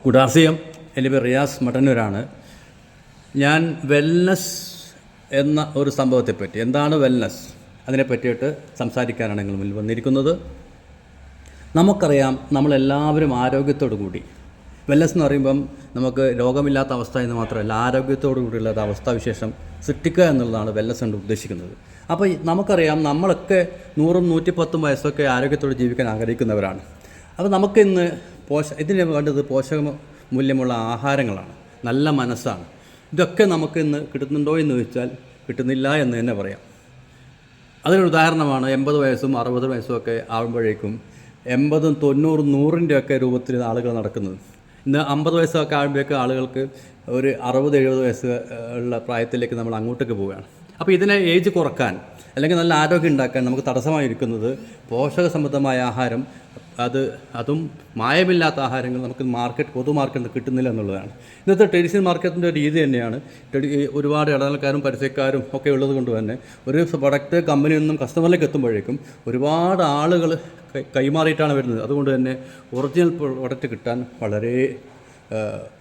Good afternoon. എൻ്റെ പേര് റിയാസ് മട്ടന്നൂരാണ്. ഞാൻ വെൽനസ് എന്ന ഒരു സംഭവത്തെപ്പറ്റി, എന്താണ് വെൽനസ്, അതിനെ പറ്റിയിട്ട് സംസാരിക്കാനാണ് നിങ്ങൾ മുന്നിൽ വന്നിരിക്കുന്നത്. നമുക്കറിയാം, നമ്മളെല്ലാവരും ആരോഗ്യത്തോടു കൂടി, വെൽനസ് എന്ന് പറയുമ്പം നമുക്ക് രോഗമില്ലാത്ത അവസ്ഥ എന്ന് മാത്രമല്ല, ആരോഗ്യത്തോടു കൂടിയുള്ള അവസ്ഥാവിശേഷം സൃഷ്ടിക്കുക എന്നുള്ളതാണ് വെൽനസ് കൊണ്ട് ഉദ്ദേശിക്കുന്നത്. അപ്പോൾ നമുക്കറിയാം, നമ്മളൊക്കെ 100ഉം 110ഉം വയസ്സൊക്കെ ആരോഗ്യത്തോടെ ജീവിക്കാൻ ആഗ്രഹിക്കുന്നവരാണ്. അപ്പോൾ നമുക്കിന്ന് ഇതിന് വേണ്ടത് പോഷക മൂല്യമുള്ള ആഹാരങ്ങളാണ്, നല്ല മനസ്സാണ്. ഇതൊക്കെ നമുക്കിന്ന് കിട്ടുന്നുണ്ടോ എന്ന് ചോദിച്ചാൽ കിട്ടുന്നില്ല എന്ന് തന്നെ പറയാം. അതിനൊരു ഉദാഹരണമാണ് 80 വയസ്സും 60 വയസ്സും ഒക്കെ ആകുമ്പോഴേക്കും 80, 90, 100ൻ്റെ ഒക്കെ രൂപത്തിൽ ആളുകൾ നടക്കുന്നത്. ഇന്ന് 50 വയസ്സൊക്കെ ആകുമ്പോഴേക്കും ആളുകൾക്ക് ഒരു 60, 70 വയസ്സ് ഉള്ള പ്രായത്തിലേക്ക് നമ്മൾ അങ്ങോട്ടേക്ക് പോവുകയാണ്. അപ്പോൾ ഇതിനെ ഏജ് കുറക്കാൻ അല്ലെങ്കിൽ നല്ല ആരോഗ്യം ഉണ്ടാക്കാൻ നമുക്ക് തടസ്സമായിരിക്കുന്നത് പോഷക സംബന്ധമായ ആഹാരം, അതും മായമില്ലാത്ത ആഹാരങ്ങൾ നമുക്ക് പൊതു മാർക്കറ്റിൽ കിട്ടുന്നില്ല എന്നുള്ളതാണ്. ഇന്നത്തെ ട്രഡീഷണൽ മാർക്കറ്റിൻ്റെ രീതി തന്നെയാണ്. ഒരുപാട് ഇടനിലക്കാരും പരസ്യക്കാരും ഒക്കെ ഉള്ളത് കൊണ്ട് തന്നെ ഒരു പ്രൊഡക്റ്റ് കമ്പനിയിൽ നിന്നും കസ്റ്റമറിലേക്ക് എത്തുമ്പോഴേക്കും ഒരുപാട് ആളുകൾ കൈമാറിയിട്ടാണ് വരുന്നത്. അതുകൊണ്ട് തന്നെ ഒറിജിനൽ പ്രൊഡക്റ്റ് കിട്ടാൻ വളരെ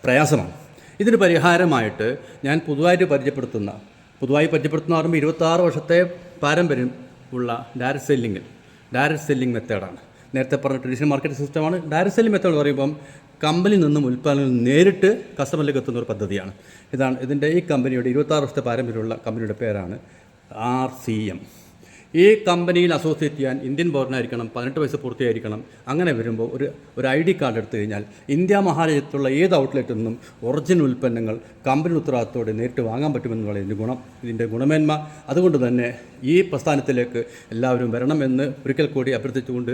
പ്രയാസമാണ്. ഇതിന് പരിഹാരമായിട്ട് ഞാൻ പുതുതായി പരിചയപ്പെടുത്തുന്ന പറയുമ്പോൾ 26 വർഷത്തെ പാരമ്പര്യം ഉള്ള ഡയറക്റ്റ് സെല്ലിംഗ് മെത്തേഡാണ്. നേരത്തെ പറഞ്ഞ ട്രഡീഷണൽ മാർക്കറ്റ് സിസ്റ്റമാണ്. ഡയറക്റ്റ് സെല്ലിംഗ് മെത്തേഡ് പറയുമ്പം കമ്പനിയിൽ നിന്നും ഉൽപ്പന്നങ്ങൾ നേരിട്ട് കസ്റ്റമറിലേക്ക് എത്തുന്ന ഒരു പദ്ധതിയാണ്. ഇതിൻ്റെ ഈ കമ്പനിയുടെ 26 വർഷത്തെ പാരമ്പര്യമുള്ള കമ്പനിയുടെ പേരാണ് RCM. ഈ കമ്പനിയിൽ അസോസിയേറ്റ് ചെയ്യാൻ ഇന്ത്യൻ പൗരനായിരിക്കണം, 18 വയസ്സ് പൂർത്തിയായിരിക്കണം. അങ്ങനെ വരുമ്പോൾ ഒരു ID കാർഡ് എടുത്തു കഴിഞ്ഞാൽ ഇന്ത്യ മഹാരാജ്യത്തുള്ള ഏത് ഔട്ട്ലെറ്റിൽ നിന്നും ഒറിജിനൽ ഉൽപ്പന്നങ്ങൾ കമ്പനി ഉത്തരവാദിത്തത്തോടെ നേരിട്ട് വാങ്ങാൻ പറ്റുമെന്നുള്ള ഇതിൻ്റെ ഗുണമേന്മ. അതുകൊണ്ട് തന്നെ ഈ പ്രസ്ഥാനത്തിലേക്ക് എല്ലാവരും വരണമെന്ന് ഒരിക്കൽ കൂടി അഭ്യർത്ഥിച്ചുകൊണ്ട്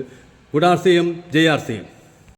ഗുഡ് ആഫ്റ്റർനൂൺ, ജയ് RCM.